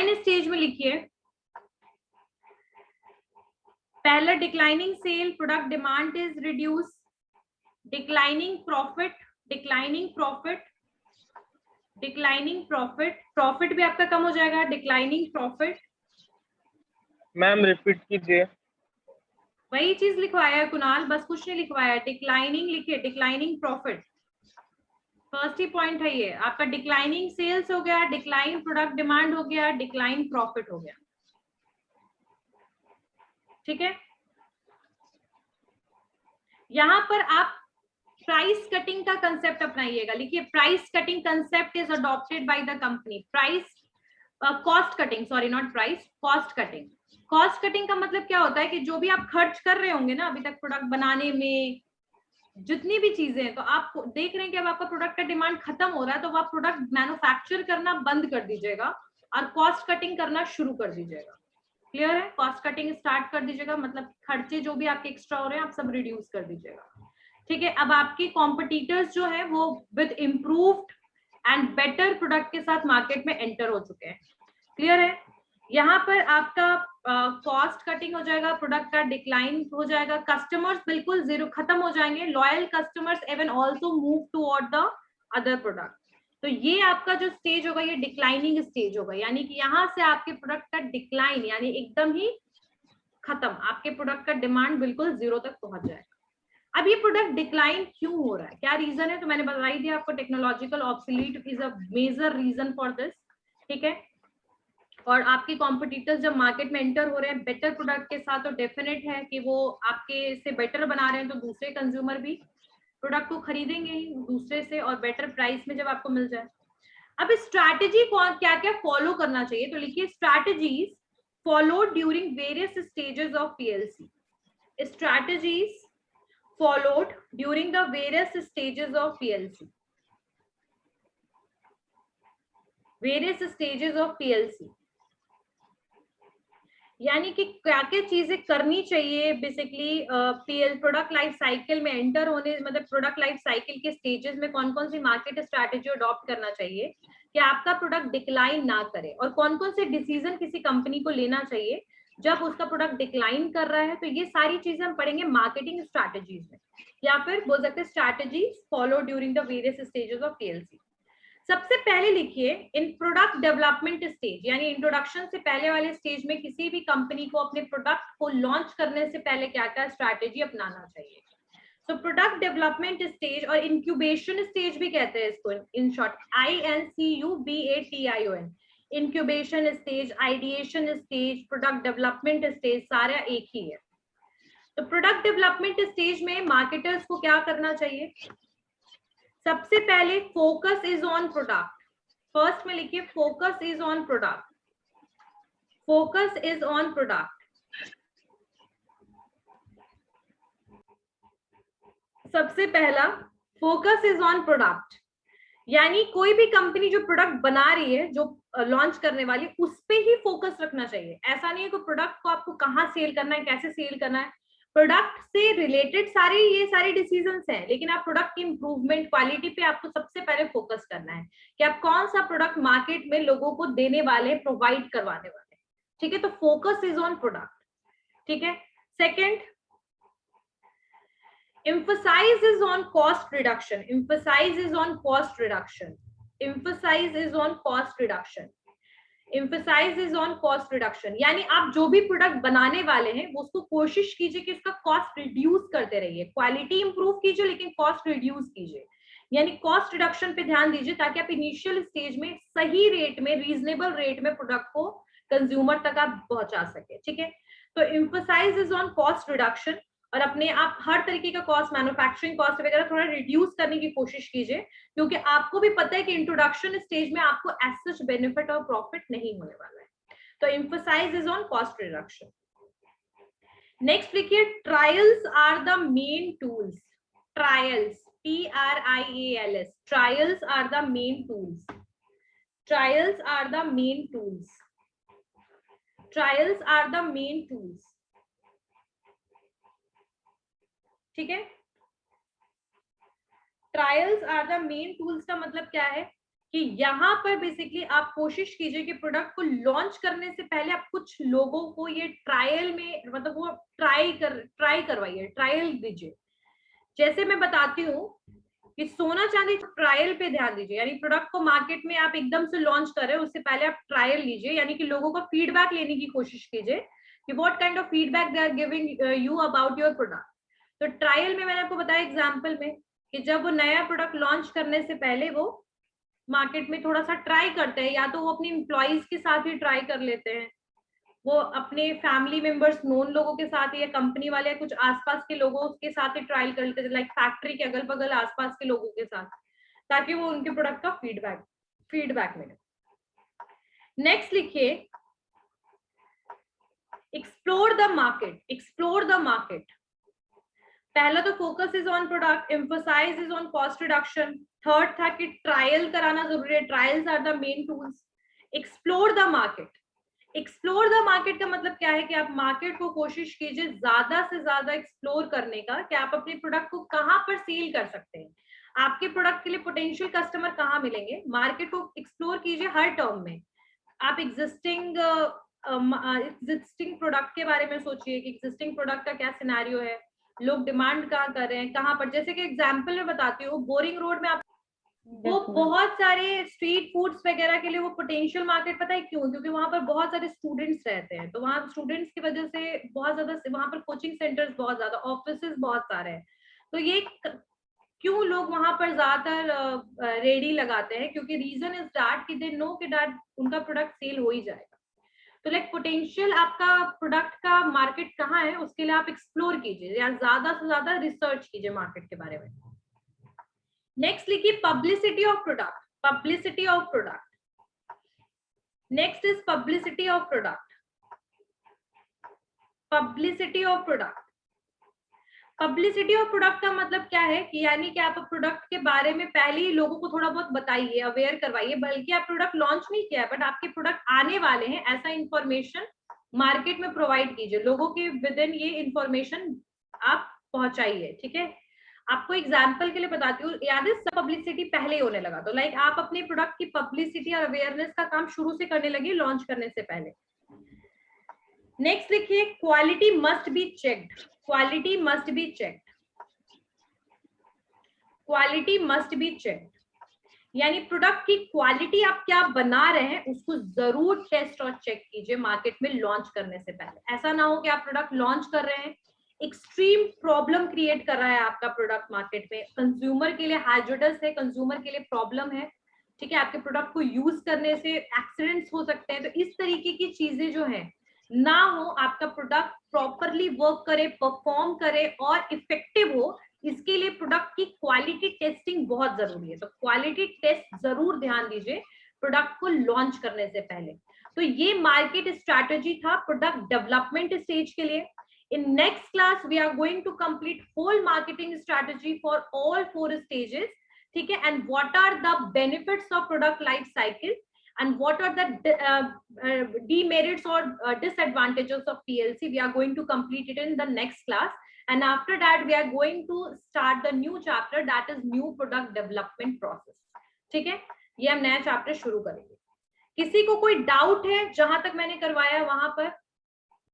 Second stage में लिखिए, पहला declining sale, product demand is reduce, declining profit, declining profit, declining profit, profit भी आपका कम हो जाएगा, डिक्लाइनिंग प्रॉफिट। मैम रिपीट कीजिए। वही चीज लिखवाया है कुणाल, बस कुछ नहीं लिखवाया, डिक्लाइनिंग लिखिए, डिक्लाइनिंग प्रॉफिट, फर्स्ट ही पॉइंट है ये आपका। डिक्लाइनिंग सेल्स हो गया, डिक्लाइन प्रोडक्ट डिमांड हो गया, डिक्लाइन प्रॉफिट हो गया, ठीक है। यहां पर आप प्राइस कटिंग का कंसेप्ट अपनाइएगा, लिखिए price cutting concept is adopted by the company. Price cost cutting, sorry not price, cost cutting. Cost cutting का मतलब क्या होता है कि जो भी आप खर्च कर रहे होंगे ना अभी तक प्रोडक्ट बनाने में, जितनी भी चीजें हैं, तो आप देख रहे हैं कि अब आपका प्रोडक्ट का डिमांड खत्म हो रहा है, तो आप प्रोडक्ट मैन्युफैक्चर करना बंद कर दीजिएगा और कॉस्ट कटिंग करना शुरू कर दीजिएगा। क्लियर है? कॉस्ट कटिंग स्टार्ट कर दीजिएगा, मतलब खर्चे जो भी आपके एक्स्ट्रा हो रहे हैं आप सब रिड्यूस कर दीजिएगा, ठीक है। अब आपके कॉम्पिटिटर्स जो है वो with improved and better product के साथ मार्केट में एंटर हो चुके हैं। क्लियर है? यहाँ पर आपका कॉस्ट कटिंग हो जाएगा, प्रोडक्ट का डिक्लाइन हो जाएगा, कस्टमर्स बिल्कुल जीरो खत्म हो जाएंगे, loyal customers even also move toward the other product. तो ये आपका जो स्टेज होगा ये डिक्लाइनिंग स्टेज होगा, यानी कि यहाँ से आपके प्रोडक्ट का डिक्लाइन यानी एकदम ही खत्म, आपके प्रोडक्ट का डिमांड बिल्कुल जीरो तक पहुंच जाएगा। अब ये प्रोडक्ट डिक्लाइन क्यों हो रहा है, क्या रीजन है, तो मैंने बता ही दिया आपको, technological obsolete is a major reason for this, ठीक है। और आपके कॉम्पिटिटर्स जब मार्केट में एंटर हो रहे हैं बेटर प्रोडक्ट के साथ, तो डेफिनेट है कि वो आपके से बेटर बना रहे हैं, तो दूसरे कंज्यूमर भी प्रोडक्ट को खरीदेंगे ही दूसरे से और बेटर प्राइस में जब आपको मिल जाए। अब स्ट्रैटेजी कौन क्या क्या फॉलो करना चाहिए, तो लिखिए strategies followed during various stages of PLC. Strategies followed during the various stages of PLC. Various stages of PLC. यानी कि क्या क्या चीजें करनी चाहिए basically PL product life cycle में एंटर होने, मतलब प्रोडक्ट लाइफ साइकिल के स्टेजेस में कौन कौन सी मार्केट स्ट्रैटेजी अडॉप्ट करना चाहिए कि आपका प्रोडक्ट डिक्लाइन ना करे, और कौन कौन से डिसीजन किसी कंपनी को लेना चाहिए जब उसका प्रोडक्ट डिक्लाइन कर रहा है। तो ये सारी चीजें हम पढ़ेंगे मार्केटिंग स्ट्रैटेजीज में, या फिर बोल सकते हैं strategies follow during the various stages of PLC. सबसे पहले लिखिए इन प्रोडक्ट डेवलपमेंट स्टेज, यानी इंट्रोडक्शन से पहले वाले स्टेज में किसी भी कंपनी को अपने प्रोडक्ट को लॉन्च करने से पहले क्या क्या स्ट्रैटेजी अपनाना चाहिए। तो प्रोडक्ट डेवलपमेंट स्टेज और इंक्यूबेशन स्टेज भी कहते हैं इसको, in short INCUBATION। Incubation stage, ideation stage, product development stage सारा एक ही है। तो प्रोडक्ट डेवलपमेंट स्टेज में मार्केटर्स को क्या करना चाहिए, सबसे पहले focus is on product. First में लिखिए focus is on product, focus is on product. सबसे पहला फोकस इज ऑन प्रोडक्ट, यानी कोई भी कंपनी जो प्रोडक्ट बना रही है, जो लॉन्च करने वाली, उस पे ही फोकस रखना चाहिए। ऐसा नहीं है कि प्रोडक्ट को आपको कहाँ सेल करना है, कैसे सेल करना है, प्रोडक्ट से रिलेटेड सारे ये सारे डिसीजंस हैं, लेकिन आप प्रोडक्ट की इंप्रूवमेंट क्वालिटी पे आपको सबसे पहले फोकस करना है कि आप कौन सा प्रोडक्ट मार्केट में लोगों को देने वाले, प्रोवाइड करवाने वाले, ठीक है। तो फोकस इज ऑन प्रोडक्ट, ठीक है। Second, emphasize is on cost reduction, emphasize is on cost reduction, emphasize is on cost reduction, emphasize is on cost reduction। यानी आप जो भी प्रोडक्ट बनाने वाले हैं वो उसको कोशिश कीजिए कि उसका कॉस्ट रिड्यूस करते रहिए, क्वालिटी इंप्रूव कीजिए लेकिन कॉस्ट रिड्यूस कीजिए, यानी कॉस्ट रिडक्शन पे ध्यान दीजिए ताकि आप इनिशियल स्टेज में सही रेट में, रीजनेबल रेट में प्रोडक्ट को कंज्यूमर तक आप पहुंचा सके, ठीक है। तो emphasise is on cost reduction, और अपने आप हर तरीके का कॉस्ट, मैन्युफैक्चरिंग कॉस्ट वगैरह थोड़ा रिड्यूस करने की कोशिश कीजिए, क्योंकि आपको भी पता है कि इंट्रोडक्शन स्टेज में आपको एज सच बेनिफिट और प्रॉफिट नहीं होने वाला है। तो emphasise is on cost reduction. Next लिखिए trials are the main tools, trials TRIALS, trials are the main tools, trials are the main tools, trials are the main tools, ठीक है। Trials are the main tools का मतलब क्या है कि यहाँ पर बेसिकली आप कोशिश कीजिए कि प्रोडक्ट को लॉन्च करने से पहले आप कुछ लोगों को ये ट्रायल में, मतलब वो ट्राई करवाइए, ट्रायल दीजिए। जैसे मैं बताती हूँ कि सोना चांदी ट्रायल पे ध्यान दीजिए, यानी प्रोडक्ट को मार्केट में आप एकदम से लॉन्च कर रहे हो उससे पहले आप ट्रायल लीजिए, यानी कि लोगों का फीडबैक लेने की कोशिश कीजिए कि what kind of feedback they are giving you about your product. तो ट्रायल में मैंने आपको बताया एग्जांपल में कि जब वो नया प्रोडक्ट लॉन्च करने से पहले वो मार्केट में थोड़ा सा ट्राई करते हैं, या तो वो अपनी एम्प्लॉइज के साथ ही ट्राई कर लेते हैं, वो अपने फैमिली मेंबर्स नोन लोगों के साथ या कंपनी वाले कुछ आसपास के लोगों के साथ ही ट्रायल कर लेते हैं, लाइक फैक्ट्री के अगल बगल आसपास के लोगों के साथ, ताकि वो उनके प्रोडक्ट का फीडबैक मिले। नेक्स्ट लिखिए एक्सप्लोर द मार्केट। पहला तो focus is on product, emphasize is on cost reduction. Third था कि ट्रायल कराना जरूरी है, trials are the main tools. Explore the market का मतलब क्या है कि आप मार्केट को कोशिश कीजिए ज्यादा से ज्यादा एक्सप्लोर करने का, कि आप अपने प्रोडक्ट को कहां पर सेल कर सकते हैं, आपके प्रोडक्ट के लिए पोटेंशियल कस्टमर कहां मिलेंगे। मार्केट को एक्सप्लोर कीजिए हर टर्म में। आप एग्जिस्टिंग प्रोडक्ट के बारे में सोचिए कि एग्जिस्टिंग प्रोडक्ट का क्या सिनेरियो है, लोग डिमांड कहाँ कर रहे हैं, कहाँ पर। जैसे कि एग्जांपल में बताती हूँ, बोरिंग रोड में आप वो बहुत सारे स्ट्रीट फूड्स वगैरह के लिए वो पोटेंशियल मार्केट, पता है क्यों? क्योंकि वहां पर बहुत सारे स्टूडेंट्स रहते हैं, तो वहां स्टूडेंट्स की वजह से बहुत ज्यादा वहां पर कोचिंग सेंटर्स बहुत ज्यादा, ऑफिसेज बहुत सारे हैं, तो ये क्यों लोग वहां पर ज्यादातर रेडी लगाते हैं, क्योंकि रीजन इज दैट कि दे नो कि दैट उनका प्रोडक्ट सेल हो ही जाएगा। तो लाइक पोटेंशियल आपका प्रोडक्ट का मार्केट कहाँ है, उसके लिए आप एक्सप्लोर कीजिए या ज्यादा से ज्यादा रिसर्च कीजिए मार्केट के बारे में। नेक्स्ट लिखिए publicity of product. Next is publicity of product. Publicity of product का मतलब क्या है कि यानी कि आप प्रोडक्ट के बारे में पहले ही लोगों को थोड़ा बहुत बताइए, अवेयर करवाइए, बल्कि आप प्रोडक्ट लॉन्च नहीं किया है बट आपके प्रोडक्ट आने वाले हैं, ऐसा इंफॉर्मेशन मार्केट में प्रोवाइड कीजिए, लोगों के विद इन ये इंफॉर्मेशन आप पहुंचाइए। ठीक है, आपको एग्जाम्पल के लिए बताती हूँ, याद है सब पब्लिसिटी पहले ही होने लगा, तो लाइक आप अपने प्रोडक्ट की पब्लिसिटी और अवेयरनेस का काम शुरू से करने लगे लॉन्च करने से पहले। नेक्स्ट लिखिए क्वालिटी मस्ट बी चेक्ड। यानी प्रोडक्ट की क्वालिटी आप क्या बना रहे हैं उसको जरूर टेस्ट और चेक कीजिए मार्केट में लॉन्च करने से पहले। ऐसा ना हो कि आप प्रोडक्ट लॉन्च कर रहे हैं, एक्सट्रीम प्रॉब्लम क्रिएट कर रहा है आपका प्रोडक्ट मार्केट में, कंज्यूमर के लिए हैजर्डस है, कंज्यूमर के लिए प्रॉब्लम है, ठीक है, आपके प्रोडक्ट को यूज करने से एक्सीडेंट्स हो सकते हैं, तो इस तरीके की चीजें जो है ना हो, आपका प्रोडक्ट प्रॉपरली वर्क करे, परफॉर्म करे और इफेक्टिव हो, इसके लिए प्रोडक्ट की क्वालिटी टेस्टिंग बहुत जरूरी है। तो क्वालिटी टेस्ट जरूर ध्यान दीजिए प्रोडक्ट को लॉन्च करने से पहले। तो ये मार्केट स्ट्रैटेजी था प्रोडक्ट डेवलपमेंट स्टेज के लिए। In next class, we are going to complete whole marketing strategy for all 4 stages. ठीक है, and what are the benefits of product life cycle and what are the demerits or disadvantages of PLC. We are going to complete it in the next class, and after that we are going to start the new chapter, that is new product development process. ठीक है, ये हम नया chapter शुरू करेंगे। किसी को कोई डाउट है जहां तक मैंने करवाया वहां पर?